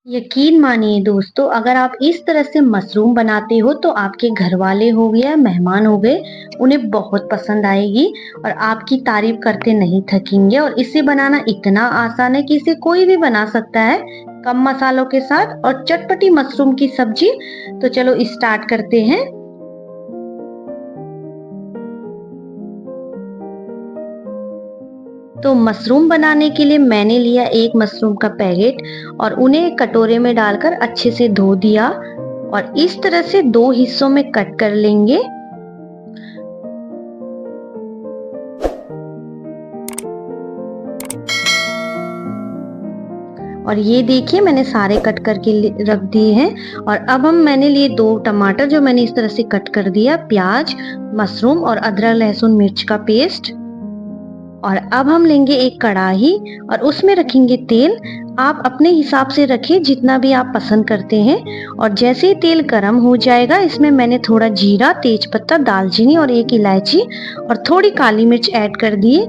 यकीन मानिए दोस्तों, अगर आप इस तरह से मशरूम बनाते हो तो आपके घर वाले हो गए या मेहमान हो गए, उन्हें बहुत पसंद आएगी और आपकी तारीफ करते नहीं थकेंगे। और इसे बनाना इतना आसान है कि इसे कोई भी बना सकता है, कम मसालों के साथ और चटपटी मशरूम की सब्जी। तो चलो स्टार्ट करते हैं। तो मशरूम बनाने के लिए मैंने लिया एक मशरूम का पैकेट और उन्हें कटोरे में डालकर अच्छे से धो दिया और इस तरह से दो हिस्सों में कट कर लेंगे। और ये देखिए मैंने सारे कट करके रख दिए हैं। और अब मैंने लिए दो टमाटर जो मैंने इस तरह से कट कर दिया, प्याज, मशरूम और अदरक लहसुन मिर्च का पेस्ट। और अब हम लेंगे एक कढ़ाई और उसमें रखेंगे तेल। आप अपने हिसाब से रखें जितना भी आप पसंद करते हैं। और जैसे ही तेल गर्म हो जाएगा, इसमें मैंने थोड़ा जीरा, तेज पत्ता, दालचीनी और एक इलायची और थोड़ी काली मिर्च ऐड कर दिए।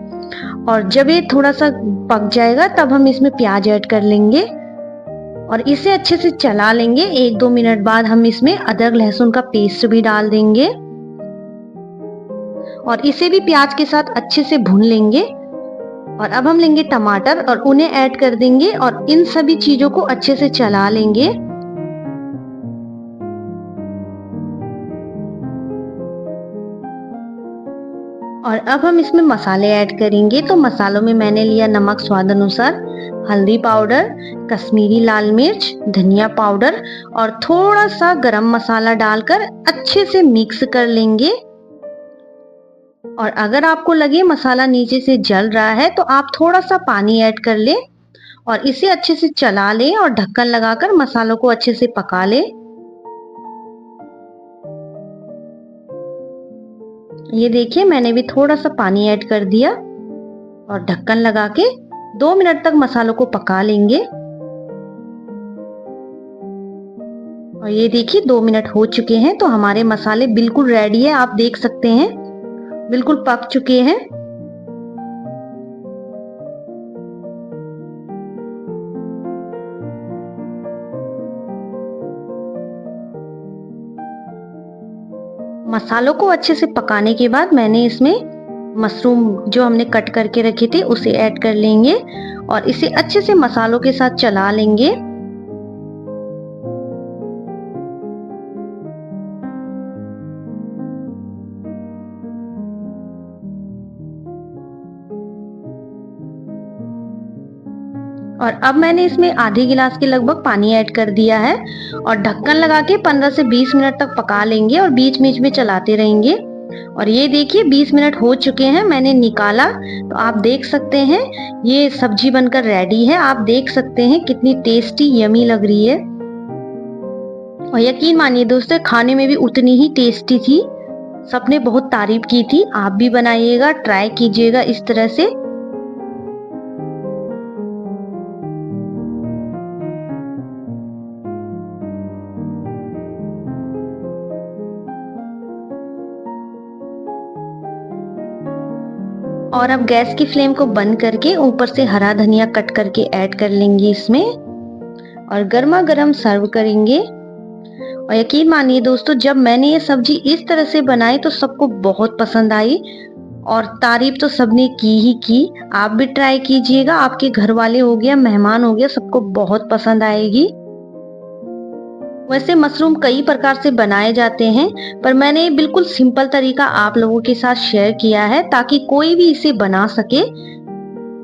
और जब ये थोड़ा सा पक जाएगा तब हम इसमें प्याज ऐड कर लेंगे और इसे अच्छे से चला लेंगे। 1-2 मिनट बाद हम इसमें अदरक लहसुन का पेस्ट भी डाल देंगे और इसे भी प्याज के साथ अच्छे से भून लेंगे। और अब हम लेंगे टमाटर और उन्हें ऐड कर देंगे और इन सभी चीजों को अच्छे से चला लेंगे। और अब हम इसमें मसाले ऐड करेंगे। तो मसालों में मैंने लिया नमक स्वाद अनुसार, हल्दी पाउडर, कश्मीरी लाल मिर्च, धनिया पाउडर और थोड़ा सा गरम मसाला डालकर अच्छे से मिक्स कर लेंगे। और अगर आपको लगे मसाला नीचे से जल रहा है तो आप थोड़ा सा पानी ऐड कर लें और इसे अच्छे से चला लें और ढक्कन लगाकर मसालों को अच्छे से पका लें। ये देखिए मैंने भी थोड़ा सा पानी ऐड कर दिया और ढक्कन लगा के 2 मिनट तक मसालों को पका लेंगे। और ये देखिए 2 मिनट हो चुके हैं तो हमारे मसाले बिल्कुल रेडी है, आप देख सकते हैं बिल्कुल पक चुके हैं। मसालों को अच्छे से पकाने के बाद मैंने इसमें मशरूम जो हमने कट करके रखे थे उसे ऐड कर लेंगे और इसे अच्छे से मसालों के साथ चला लेंगे। और अब मैंने इसमें आधे गिलास के लगभग पानी ऐड कर दिया है और ढक्कन लगा के 15 से 20 मिनट तक पका लेंगे और बीच बीच में चलाते रहेंगे। और ये देखिए 20 मिनट हो चुके हैं, मैंने निकाला तो आप देख सकते हैं ये सब्जी बनकर रेडी है। आप देख सकते हैं कितनी टेस्टी यमी लग रही है और यकीन मानिए दोस्तों खाने में भी उतनी ही टेस्टी थी। सबने बहुत तारीफ की थी। आप भी बनाइएगा, ट्राई कीजिएगा इस तरह से। और अब गैस की फ्लेम को बंद करके ऊपर से हरा धनिया कट करके ऐड कर लेंगे इसमें और गर्मा गर्म सर्व करेंगे। और यकीन मानिए दोस्तों जब मैंने ये सब्जी इस तरह से बनाई तो सबको बहुत पसंद आई और तारीफ तो सबने की ही की। आप भी ट्राई कीजिएगा, आपके घर वाले हो गया, मेहमान हो गया, सबको बहुत पसंद आएगी। वैसे मशरूम कई प्रकार से बनाए जाते हैं पर मैंने बिल्कुल सिंपल तरीका आप लोगों के साथ शेयर किया है ताकि कोई भी इसे बना सके।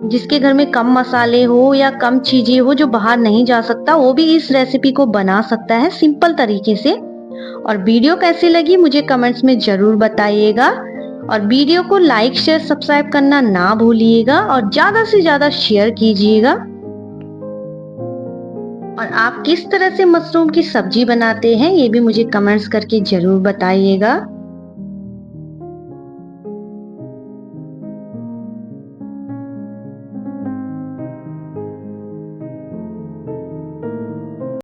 जिसके घर में कम मसाले हो या कम चीजें हो, जो बाहर नहीं जा सकता, वो भी इस रेसिपी को बना सकता है सिंपल तरीके से। और वीडियो कैसी लगी मुझे कमेंट्स में जरूर बताइएगा और वीडियो को लाइक शेयर सब्सक्राइब करना ना भूलिएगा और ज्यादा से ज्यादा शेयर कीजिएगा। और आप किस तरह से मशरूम की सब्जी बनाते हैं ये भी मुझे कमेंट्स करके जरूर बताइएगा।